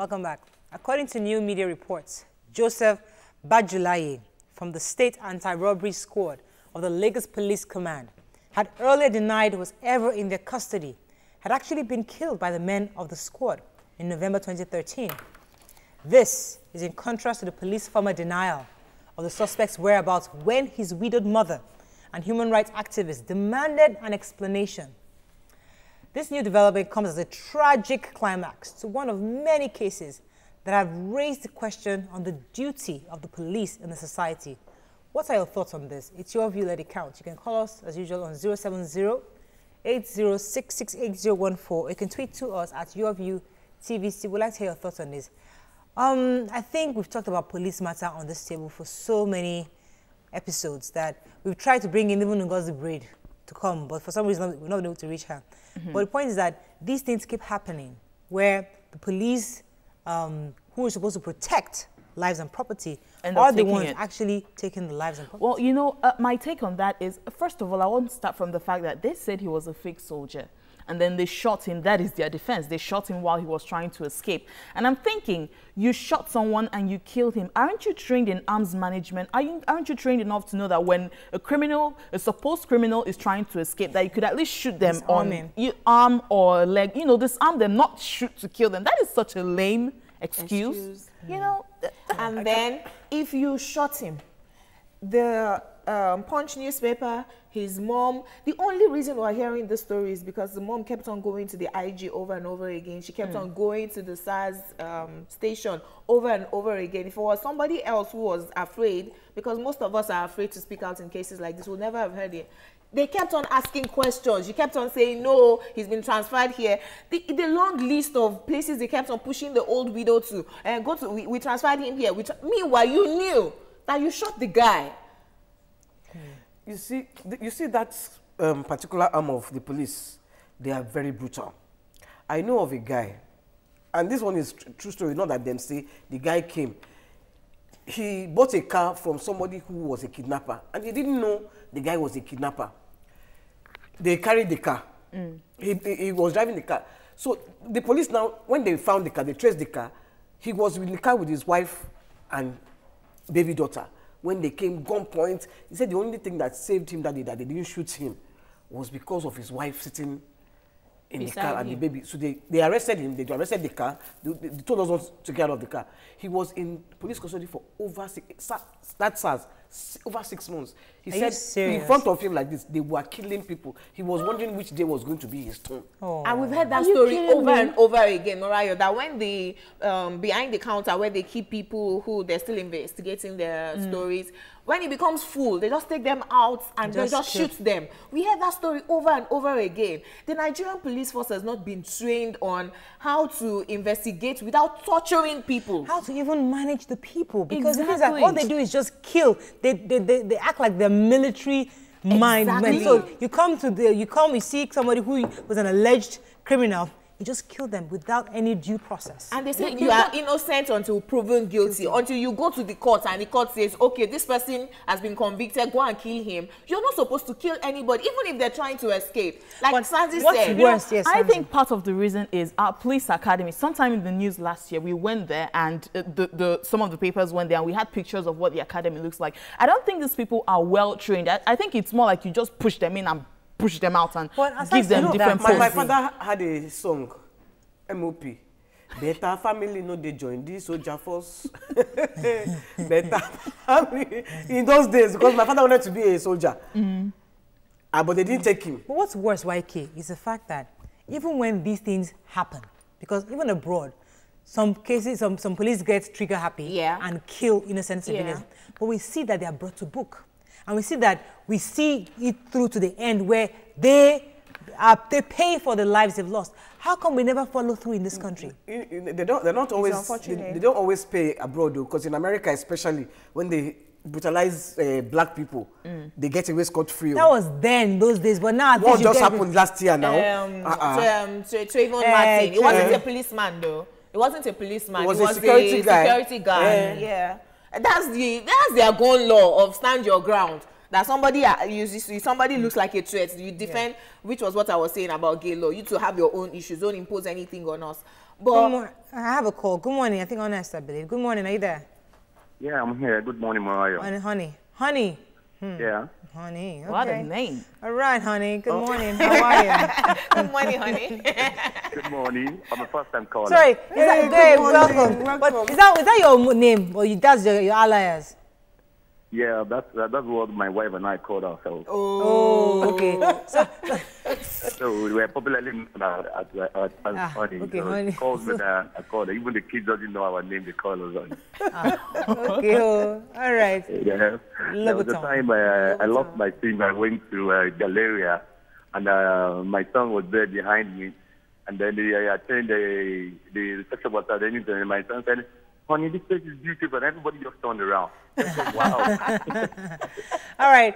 Welcome back. According to new media reports, Joseph Bajulaye from the State Anti-Robbery Squad of the Lagos Police Command had earlier denied was ever in their custody, had actually been killed by the men of the squad in November 2013. This is in contrast to the police former denial of the suspect's whereabouts when his widowed mother and human rights activists demanded an explanation. This new development comes as a tragic climax to one of many cases that have raised the question on the duty of the police in the society. What are your thoughts on this? It's your view, let it count. You can call us, as usual, on 070-806-68014. You can tweet to us at YourViewTVC. We'd like to hear your thoughts on this. I think we've talked about police matter on this table for so many episodes that we've tried to bring in even Ngozi Braid to come, but for some reason we're not able to reach her. But the point is that these things keep happening where the police who are supposed to protect lives and property are the ones actually taking the lives and property. Well, you know, my take on that is, first of all, I want to start from the fact that they said he was a fake soldier. And then they shot him. That is their defense. They shot him while he was trying to escape. And I'm thinking, you shot someone and you killed him. Aren't you trained in arms management? Aren't you trained enough to know that when a criminal, a supposed criminal is trying to escape, that you could at least shoot them on arm or leg, you know, disarm them, not shoot to kill them? That is such a lame excuse. You know? And then if you shot him, the Punch newspaper, his mom, the only reason we're hearing this story is because the mom kept on going to the IG over and over again. She kept on going to the SARS station over and over again. If it was somebody else who was afraid, because most of us are afraid to speak out in cases like this, we'll never have heard it. They kept on asking questions. She kept on saying, no, he's been transferred here. The long list of places they kept on pushing the old widow to, we transferred him here. Meanwhile, you knew that you shot the guy. You see that particular arm of the police, they are very brutal. I know of a guy, and this one is true story, not that them say, the guy came. He bought a car from somebody who was a kidnapper, and he didn't know the guy was a kidnapper. They carried the car. He was driving the car. So the police now, when they found the car, they traced the car. He was in the car with his wife and baby daughter. When they came, gunpoint, he said the only thing that saved him that day, that they didn't shoot him, was because of his wife sitting in the car and the baby. So they arrested him, they arrested the car, they told us not to get out of the car. He was in police custody for over 6 months. He said in front of him like this, they were killing people. He was wondering which day was going to be his turn. And we've heard that story over and over again, Mariah, that when the behind the counter where they keep people who they're still investigating their stories, when it becomes full, they just take them out and they just shoot them. We heard that story over and over again. The Nigerian police force has not been trained on how to investigate without torturing people. How to even manage the people. Because it means that all they do is just kill. They act like they're military minded. So you see somebody who was an alleged criminal, you just kill them without any due process. And they say you are innocent until proven guilty. Until you go to the court and the court says, okay, this person has been convicted, go and kill him. You're not supposed to kill anybody, even if they're trying to escape. Like Sandy said. What's worse? I think part of the reason is our police academy. Sometime in the news last year, we went there and some of the papers went there and we had pictures of what the academy looks like. I don't think these people are well trained. I think it's more like you just push them in and push them out and give them different posts. My father had a song, MOP. Better family, no, they join this soldier force. Better family. In those days, because my father wanted to be a soldier. But they didn't take him. But what's worse, YK, is the fact that even when these things happen, because even abroad, some cases, some police get trigger happy and kill innocent civilians. But we see that they are brought to book. And we see it through to the end where they pay for the lives they've lost. How come we never follow through in this country? They don't always pay abroad, though, because in America especially, when they brutalize black people, they get away scot-free. That was then, those days, but now... What just happened last year now? Trayvon Martin. It wasn't a policeman, though. It wasn't a policeman. It was a security guy. That's their gun law of stand your ground. That somebody looks like a threat, you defend, which was what I was saying about gay law. You two have your own issues. Don't impose anything on us. But I have a call. Good morning. I think Honest, I believe. Good morning. Are you there? Yeah, I'm here. Good morning, Mariah. Honey. Yeah. Honey. Okay. What a name. All right, honey. Good morning. How are you? good morning, honey. Good morning. I'm a first-time caller. Sorry. Welcome. Welcome. But is that your name or that's your alias? Yeah, that's what my wife and I called ourselves. Oh, okay. So we were popularly known as Honey. Okay, so Honey. Calls me that I called her. Even the kids doesn't know our name. They call us Honey. Okay. All right. Yeah. There was a time I lost my thing. I went to Galleria, and my son was there behind me. And then I attended the reception was attending, and my son said, "Honey, this place is beautiful," and everybody just turned around. I said, wow. All right.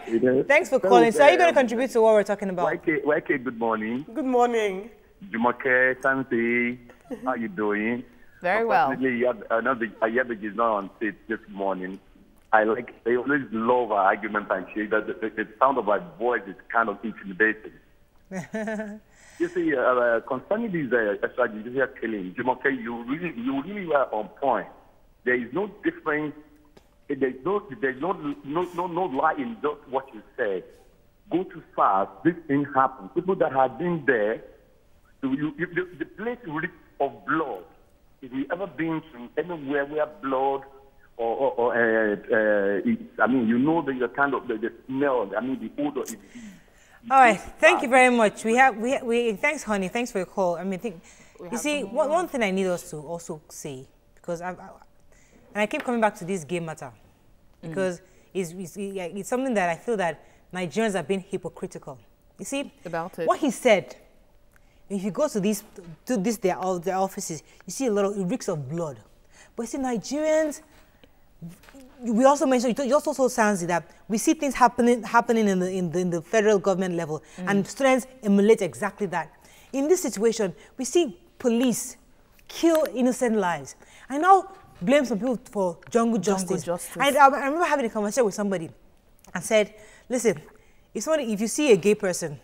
Thanks for calling. So are you going to contribute to what we're talking about? YK, good morning. Good morning. Jumoke, Santi, how you doing? Very well. Ayabig is not on stage this morning. They always love our argument and shit. The sound of our voice is kind of intimidating. You see, concerning these extrajudicial killings, Jumoke, you really were on point. There is no difference. There's no lie in just what you said. Go too fast. This thing happened. People that have been there, the place reeks of blood. If you ever been to anywhere where blood you know the kind of the smell. The odor. All right. Thank you very much. Thanks, honey. Thanks for your call. You see, one thing I need us to also say, because I keep coming back to this gay matter, because it's something that I feel that Nigerians are being hypocritical. You see, about it. What he said, if you go to their offices, you see it reeks of blood. But you see, Nigerians, we also mentioned, it also sounds that we see things happening in the federal government level, and students emulate exactly that. In this situation, we see police kill innocent lives. I now blame some people for jungle justice. I remember having a conversation with somebody and said, listen, if you see a gay person,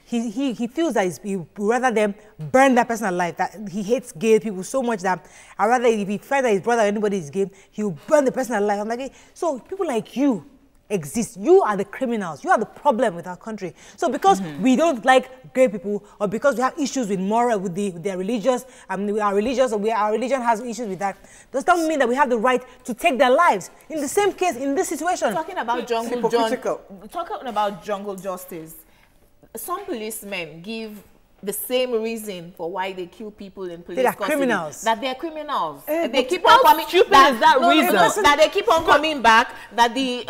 he feels that he rather them burn that person alive, that he hates gay people so much that I rather, if he finds that his brother or anybody is gay, he'll burn the person alive. I'm like, hey, so people like you exist. You are the criminals. You are the problem with our country. So because we don't like gay people, or because we have issues with their religious, our religion has issues with that, does not mean that we have the right to take their lives. In the same case, in this situation. Talking about jungle justice, some policemen give the same reason for why they kill people in police custody. Criminals. That they're criminals. They keep on coming. That they keep on coming back. That the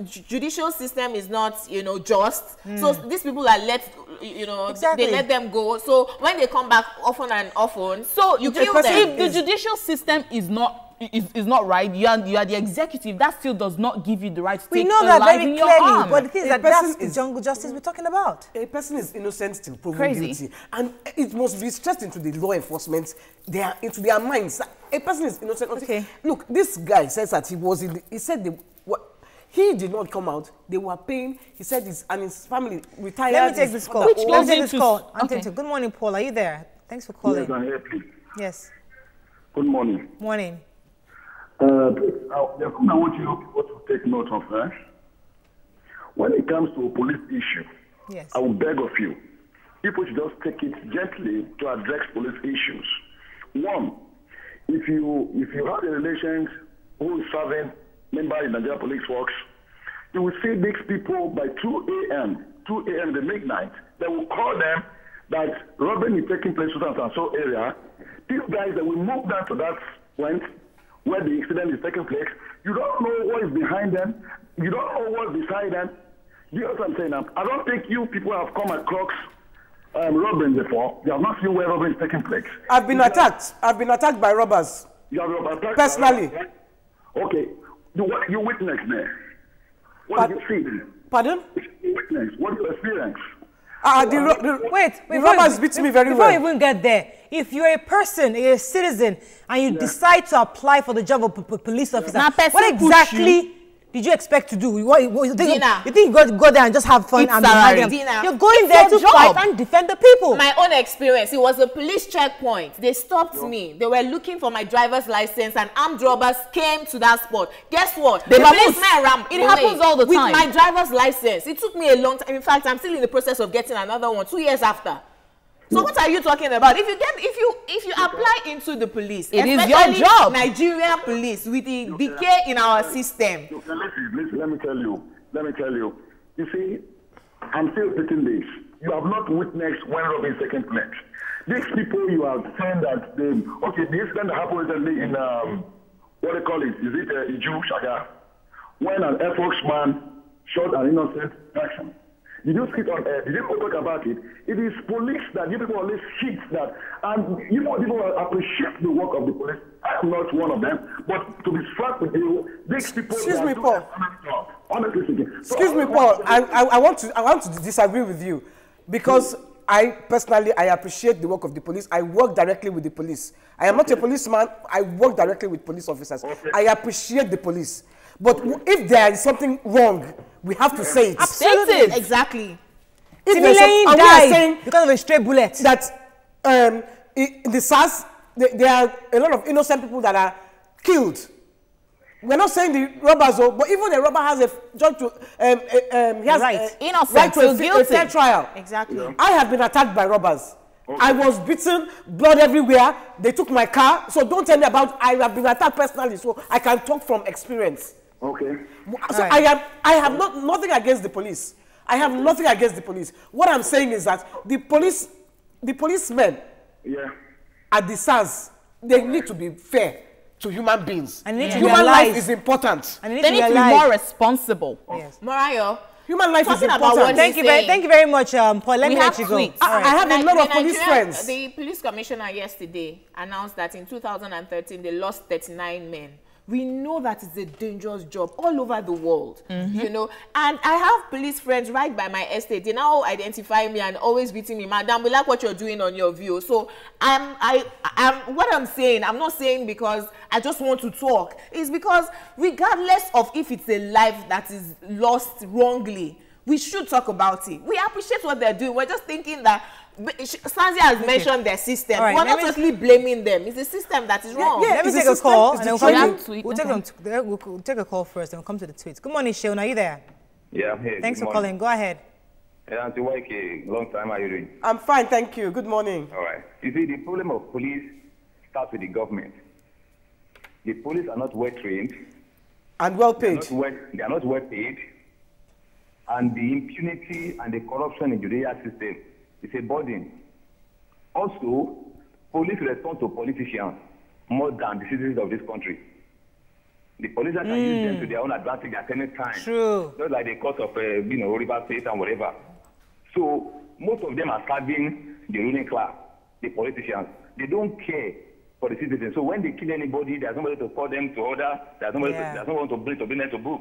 judicial system is not, just. So these people are let, exactly. they let them go. So when they come back often and often, so you kill them. If the judicial system is not right, you are the executive, that still does not give you the right to take a life in your arm. But the thing is that's the jungle justice we're talking about. A person is innocent till proven guilty, and it must be stressed into the law enforcement, into their minds. A person is innocent. Okay. Look, this guy says that he did not come out. They were paying. He said his family retired. Let me take this call. Good morning, Paul. Are you there? Thanks for calling. Yes, I'm here, please. Yes. Good morning. Morning. There's something I want you people to take note of. When it comes to a police issue, yes, I will beg of you, people should just take it gently to address police issues. One, if you have a relation who is serving member in Nigeria Police Works, you will see these people by 2 a.m. the midnight. They will call them that robbery is taking place in so area. These guys that will move down to that point where the incident is taking place. You don't know what is behind them. You don't know what's beside them. You know what I'm saying? I don't think you people have come across robbery before. You have not seen where robbery is taking place. I've been attacked. I've been attacked by robbers. You have been attacked personally. By robbers, right? Okay. What did you witness there? What did you see? Pardon? What did you witness? What did you experience? The robbers beat me very well. Before you even get there, if you're a person, a citizen, and you decide to apply for the job of police officer, what exactly did you expect to do? You think Dinner. you go there and just have fun Eat and be salary. them? Dinner. You're going It's there your to job. fight and defend the people. My own experience, it was a police checkpoint. They stopped me. They were looking for my driver's license, and armed robbers came to that spot. Guess what? They The vamoose. policeman ran It away happens all the time. with my driver's license. It took me a long time. In fact, I'm still in the process of getting another one 2 years after. So what are you talking about? If you apply into the police, It is your especially job. Nigerian police with the decay in our system. So, listen, let me tell you. You see, I'm still repeating this. You have not witnessed when robbery is taking place. These people you are saying that they, okay, the incident that happened recently in, what they call it, is it Iju Shaga? When an Air Force man shot an innocent person. Did you speak on air? Did you talk about it? It is police that you people always hit that. And you know, people appreciate the work of the police. I am not one of them. But to be frank with you, these people... Excuse me, Paul. Honestly speaking. Excuse me, Paul. I want to disagree with you because I personally appreciate the work of the police. I work directly with the police. I am not a policeman. I work directly with police officers. Okay. I appreciate the police. But if there is something wrong, we have to say it. Absolutely. Exactly. If there's some- Timileyin and we are died saying because of a stray bullet. that in the SARS, there are a lot of innocent people that are killed. We're not saying the robbers, but even the robber has a judge to he has Right. Innocent right to till a guilty. fair trial. Exactly. Yeah. I have been attacked by robbers. Okay. I was beaten, blood everywhere. They took my car. So don't tell me about I have been attacked personally. So I can talk from experience. Okay. So Right. I have nothing against the police. I have nothing against the police. What I'm saying is that the policemen Yeah. at the SARS, they need to be fair to human beings. And they need to Human realize- life is important. And They need to be more responsible. Yes. Morayo, Human life is Talking about important. what Thank you very much, Paul. Let We me have let you go. tweets. All right. I have a lot of The police Nigerian- friends. The police commissioner yesterday announced that in 2013 they lost 39 men. We know that it's a dangerous job all over the world, you know. And I have police friends right by my estate. They now identify me and always greeting me, "Madam, we like what you're doing on your view." So what I'm saying, I'm not saying because I just want to talk. It's because regardless of if it's a life that is lost wrongly, we should talk about it. We appreciate what they're doing. We're just thinking that Sanzi has mentioned their system. All right, We're let not me- totally blaming them. It's the system that is wrong. yeah. Let me It's a take a system, call it's and the then training. we'll take a call first and we'll come to the tweets. Good morning, Sheon. Are you there? Yeah, I'm here. Thanks Good for morning. calling. Go ahead. Yeah, Auntie YK, long time, how are you doing? I'm fine, thank you. Good morning. All right. You see, the problem of police starts with the government. The police are not well trained, And well they paid. are not well paid, and the impunity and the corruption in the judicial system is a burden. Also, police respond to politicians more than the citizens of this country. The police can use them to their own advantage at any time. True. Just like the cause of, River State and whatever. So, most of them are serving the ruling class, the politicians. They don't care for the citizens. So when they kill anybody, there's nobody to call them to order. There's nobody there's no one to bring them to book.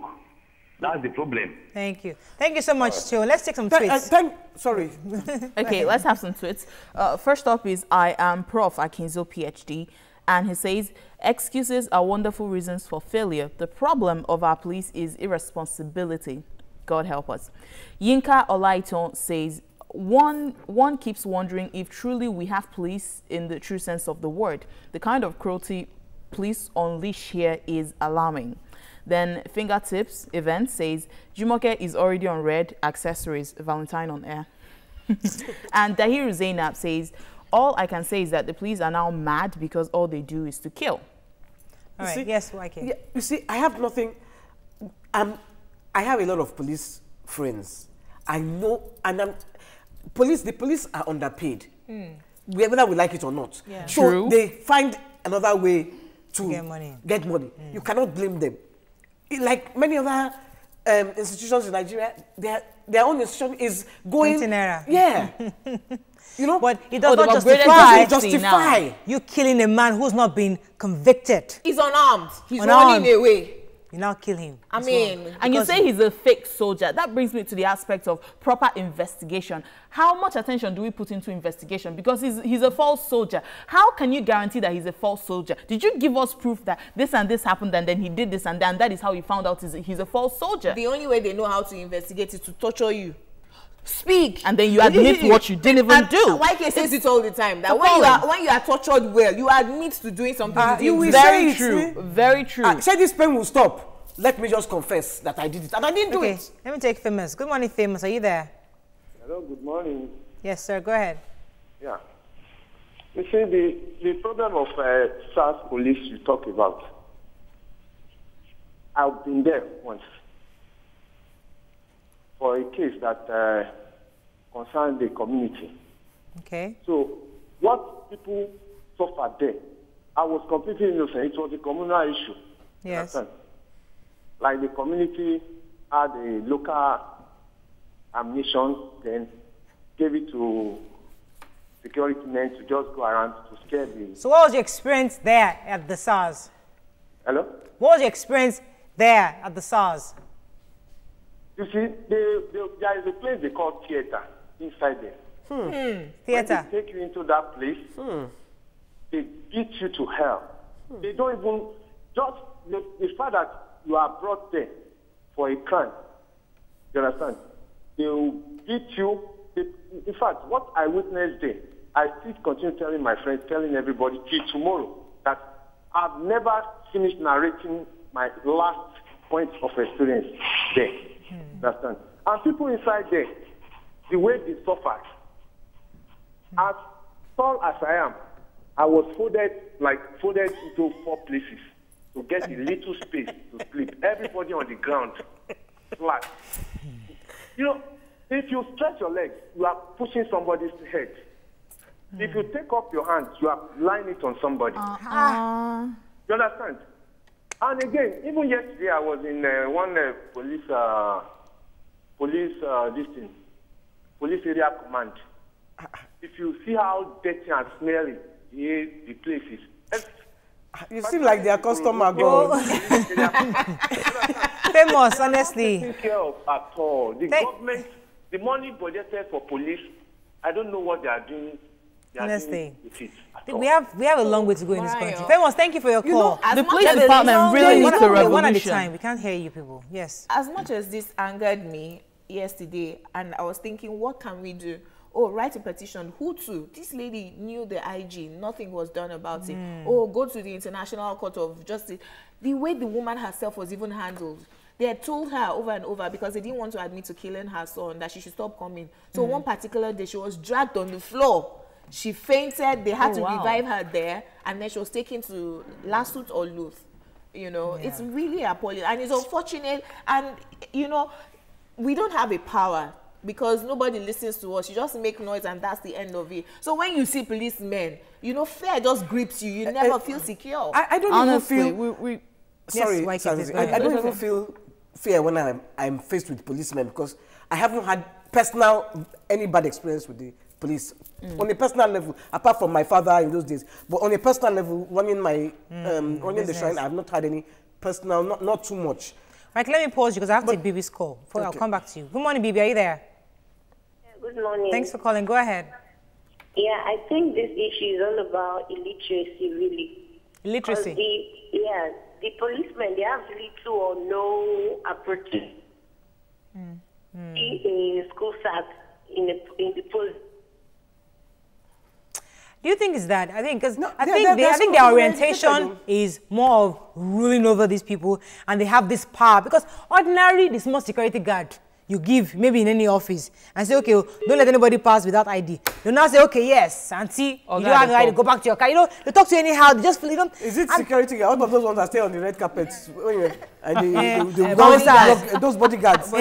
That's the problem. Thank you. Thank you so much, Sheon. Let's take some tweets. Sorry. Okay, let's have some tweets. First up is I am Prof. Akinzo, PhD. And he says, excuses are wonderful reasons for failure. The problem of our police is irresponsibility. God help us. Yinka Olaiton says, one keeps wondering if truly we have police in the true sense of the word. The kind of cruelty police unleash here is alarming. Then Fingertips Event says, Jumoke is already on red, accessories, Valentine on air. And Dahiru Zainab says, all I can say is that the police are now mad because all they do is to kill. All right. see- Yes, YK. Yeah, you see, I have nothing. I have a lot of police friends. I know, and the police are underpaid, whether we like it or not. Yeah. So True. they find another way to Get money. You cannot blame them. Like many other institutions in Nigeria, their own institution is going. 20 naira. Yeah. You know, But it does they've not upgraded justify justify. you killing a man who's not been convicted. He's unarmed. He's Unarmed. running away. You now kill him. I mean, and you say he's a fake soldier. That brings me to the aspect of proper investigation. How much attention do we put into investigation? Because he's a false soldier. How can you guarantee that he's a false soldier? Did you give us proof that this and this happened and then he did this and that is how you found out he's a false soldier? The only way they know how to investigate is to torture you. Speak, and then you admit what you didn't even do. YK says it all the time that when you are tortured well, you admit to doing something. You will very say true. Very true. Say this pain will stop. Let me just confess that I did it, and I didn't do it. Let me take Famous. Good morning, Famous. Are you there? Hello. Good morning. Yes, sir. Go ahead. Yeah. You see, the problem of SARS police you talk about. I've been there once for a case that concerned the community. Okay. So what people suffered there, I was completely innocent. It was a communal issue. Yes. Like the community had a local ammunition, then gave it to security men to just go around to scare the... So what was your experience there at the SARS? Hello? What was your experience there at the SARS? You see, there is a place they call theater inside there. Theater. When they take you into that place, they beat you to hell. They don't even, just the fact that you are brought there for a crime, you understand? They will beat you. In fact, what I witnessed there, I still continue telling my friends, telling everybody till tomorrow, that I've never finished narrating my last point of experience there. Understand? And people inside there, the way they suffered, as tall as I am, I was folded into 4 places to get a little space to sleep. Everybody on the ground, flat. You know, if you stretch your legs, you are pushing somebody's head. If you take up your hands, you are lying it on somebody. You understand? And again, even yesterday, I was in one police area command. If you see how dirty and smelly the place is. You seem like their customer girl. Famous, honestly. Take care of at all. The government, the money budgeted for police, I don't know what they are doing. Honestly, we have a long way to go in this country. Famous, thank you for your call. You know, the police department really needs a revolution. One at a time. We can't hear you people. Yes. As much as this angered me yesterday, and I was thinking, what can we do? Oh, write a petition. Who to? This lady knew the IG. Nothing was done about it. Oh, go to the International Court of Justice. The way the woman herself was even handled. They had told her over and over, because they didn't want to admit to killing her son, that she should stop coming. So one particular day, she was dragged on the floor. She fainted. They had to revive her there, and then she was taken to Lasut or Luth. You know, it's really appalling, and it's unfortunate. And you know, we don't have a power, because nobody listens to us. You just make noise, and that's the end of it. So when you see policemen, you know, fear just grips you. You never feel secure. I don't Honestly, even feel... Sorry, I don't even feel fear when I'm faced with policemen, because I haven't had any bad experience with the police. On a personal level, apart from my father in those days, but on a personal level, running the shrine, I have not had any personal, not too much. Right, let me pause you, because I have to take Bibi's call. I'll come back to you. Good morning, Bibi. Are you there? Good morning. Thanks for calling. Go ahead. Yeah, I think this issue is all about illiteracy, really. Illiteracy? The policemen, they have little or no approach in school sat in the police. Do you think it's that? I think because I think their orientation is more of ruling over these people, and they have this power. Because ordinarily, the small security guard you give maybe in any office and say, okay, don't let anybody pass without ID. They'll now say, okay, yes, auntie, you don't have ID, go back to your car. You know, they talk to you anyhow. They just feel, you know. Is it security guard? All of those ones that stay on the red carpets. Those bodyguards.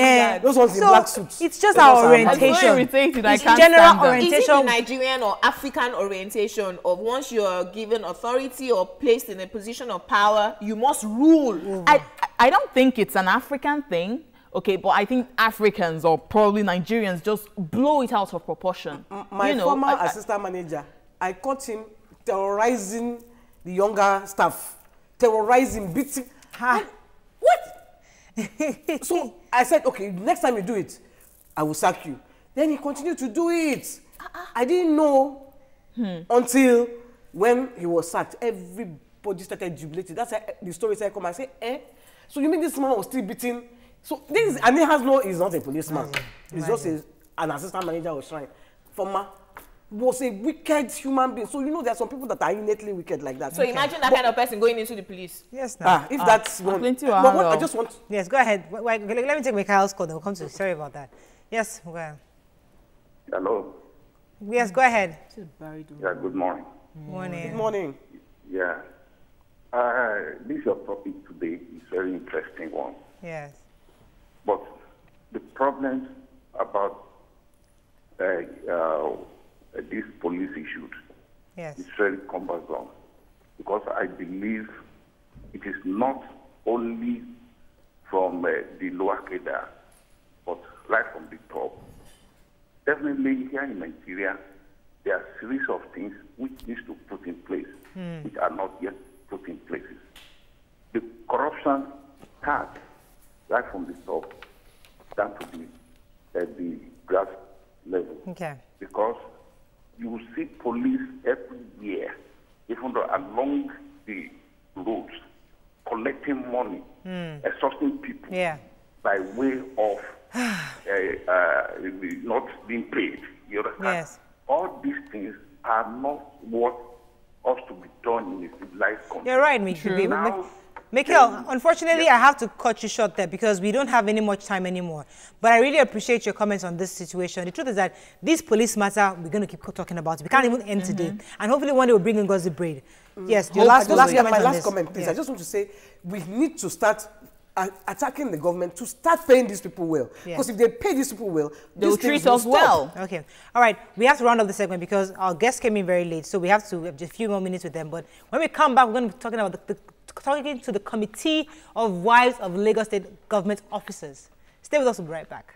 Those ones in black suits. It's just our orientation. It's general orientation. Is it Nigerian or African orientation of once you're given authority or placed in a position of power, you must rule? I don't think it's an African thing. Okay, but I think Africans or probably Nigerians just blow it out of proportion. My former assistant manager, I caught him terrorizing the younger staff, terrorizing, beating. What? So I said, okay, next time you do it, I will sack you. Then he continued to do it. I didn't know until when he was sacked. Everybody started jubilating. That's why the story said, come and say, so you mean this man was still beating? So this, and he has no, he's not a policeman. He's just an assistant manager of Shrine. Former was a wicked human being. So you know there are some people that are innately wicked like that. So imagine that kind of person going into the police. Yes, now. If that's one. But what I just want. Yes, go ahead. Let me take Mikhail's call, then we'll come to you. Sorry about that. Yes, go ahead. Hello. Yes, go ahead. Yeah, good morning. Morning. Good morning. Yeah. This your topic today is very interesting one. Yes. But the problems about this police issue is very cumbersome, because I believe it is not only from the lower cadre, but right from the top. Definitely here in Nigeria, there are a series of things which needs to put in place, which are not yet put in places. The corruption starts right from the top down to the grass level. Okay. Because you will see police everywhere, even though along the roads, collecting money, extorting people by way of not being paid. You understand? Yes. All these things are not what ought to be done in a civilized country. You're right, Mikhail, unfortunately, I have to cut you short there because we don't have any much time anymore. But I really appreciate your comments on this situation. The truth is that this police matter, we're going to keep talking about it. We can't even end today. And hopefully one day we'll bring in Ngozi Braid. Yes, your last comment, please. I just want to say we need to start attacking the government to start paying these people well. Because if they pay these people well, they'll treat us well. Okay. All right. We have to round up the segment because our guests came in very late. So we have to have just a few more minutes with them. But when we come back, we're going to be talking about talking to the Committee of Wives of Lagos State Government Officers. Stay with us. We'll be right back.